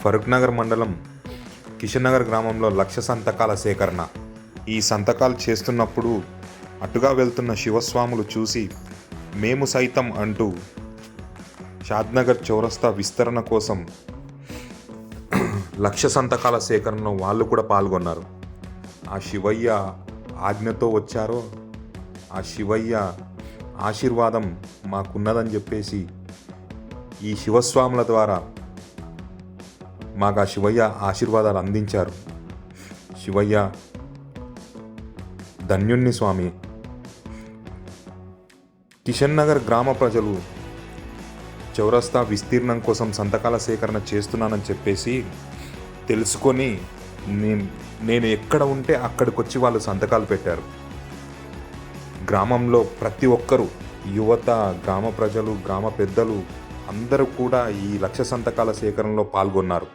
ఫరూక్నగర్ మండలం కిషన్ నగర్ గ్రామంలో 1,00,000 సంతకాల సేకరణ. ఈ సంతకాలు చేస్తున్నప్పుడు అటుగా వెళ్తున్న శివస్వాములు చూసి మేము సైతం అంటూ షాద్నగర్ చౌరస్తా విస్తరణ కోసం 1,00,000 సంతకాల సేకరణలో వాళ్ళు కూడా పాల్గొన్నారు. ఆ శివయ్య ఆజ్ఞతో వచ్చారో ఆ శివయ్య ఆశీర్వాదం మాకున్నదని చెప్పేసి ఈ శివస్వాముల ద్వారా మాకు ఆ శివయ్య ఆశీర్వాదాలు అందించారు. శివయ్య ధన్యుణ్ణి స్వామి. కిషన్ నగర్ గ్రామ ప్రజలు చౌరస్తా విస్తీర్ణం కోసం సంతకాల సేకరణ చేస్తున్నానని చెప్పేసి తెలుసుకొని నేను ఎక్కడ ఉంటే అక్కడికి వచ్చి వాళ్ళు సంతకాలు పెట్టారు. గ్రామంలో ప్రతి ఒక్కరూ, యువత, గ్రామ ప్రజలు, గ్రామ పెద్దలు అందరూ కూడా ఈ 1,00,000 సంతకాల సేకరణలో పాల్గొన్నారు.